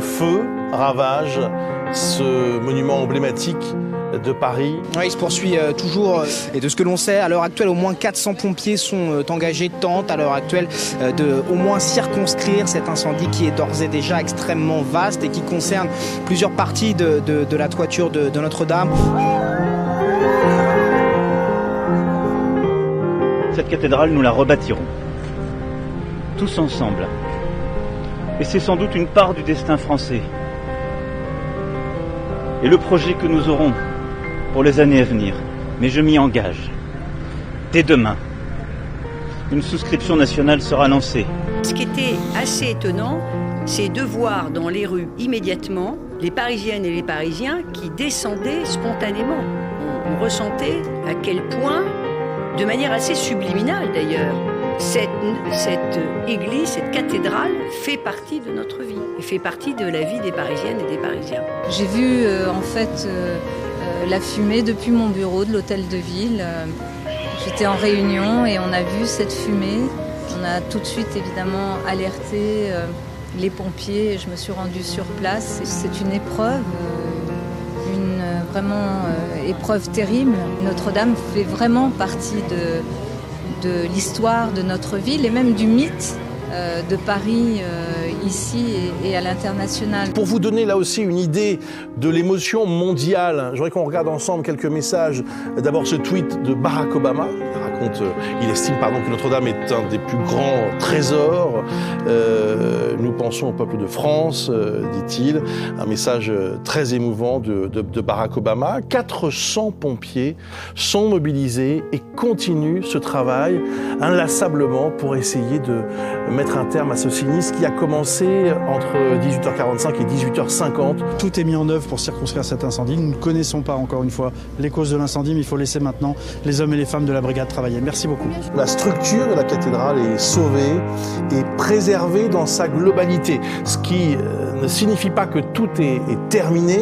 feu ravage ce monument emblématique de Paris. Ouais, il se poursuit toujours, et de ce que l'on sait, à l'heure actuelle, au moins 400 pompiers sont engagés, tentent à l'heure actuelle de au moins circonscrire cet incendie qui est d'ores et déjà extrêmement vaste et qui concerne plusieurs parties de la toiture de Notre-Dame. Cette cathédrale, nous la rebâtirons, tous ensemble. Et c'est sans doute une part du destin français. Et le projet que nous aurons pour les années à venir. Mais je m'y engage. Dès demain, une souscription nationale sera lancée. Ce qui était assez étonnant, c'est de voir dans les rues immédiatement les Parisiennes et les Parisiens qui descendaient spontanément. On ressentait à quel point, de manière assez subliminale d'ailleurs, cette église, cette cathédrale fait partie de notre vie et fait partie de la vie des Parisiennes et des Parisiens. J'ai vu la fumée depuis mon bureau de l'hôtel de ville. J'étais en réunion et on a vu cette fumée. On a tout de suite évidemment alerté les pompiers et je me suis rendue sur place. C'est une épreuve, épreuve terrible. Notre-Dame fait vraiment partie de l'histoire de notre ville et même du mythe de Paris ici et à l'international. Pour vous donner là aussi une idée de l'émotion mondiale, je voudrais qu'on regarde ensemble quelques messages. D'abord ce tweet de Barack Obama. Il estime que Notre-Dame est un des plus grands trésors. Nous pensons au peuple de France, dit-il. Un message très émouvant de Barack Obama. 400 pompiers sont mobilisés et continuent ce travail inlassablement pour essayer de mettre un terme à ce sinistre qui a commencé entre 18h45 et 18h50. Tout est mis en œuvre pour circonscrire cet incendie. Nous ne connaissons pas encore une fois les causes de l'incendie, mais il faut laisser maintenant les hommes et les femmes de la brigade travailler. Merci beaucoup. La structure de la cathédrale est sauvée et préservée dans sa globalité, ce qui ne signifie pas que tout est terminé,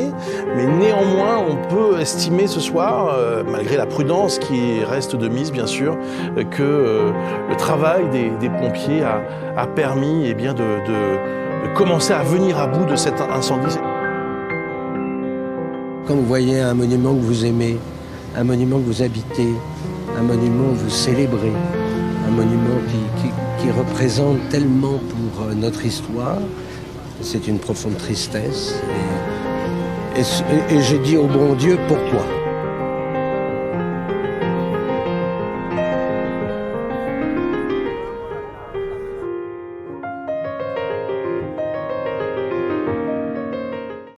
mais néanmoins on peut estimer ce soir, malgré la prudence qui reste de mise bien sûr, que le travail des pompiers a permis de commencer à venir à bout de cet incendie. Quand vous voyez un monument que vous aimez, un monument que vous habitez, un monument que vous célébrez, un monument qui représente tellement pour notre histoire, c'est une profonde tristesse. Et j'ai dit au bon Dieu, pourquoi ?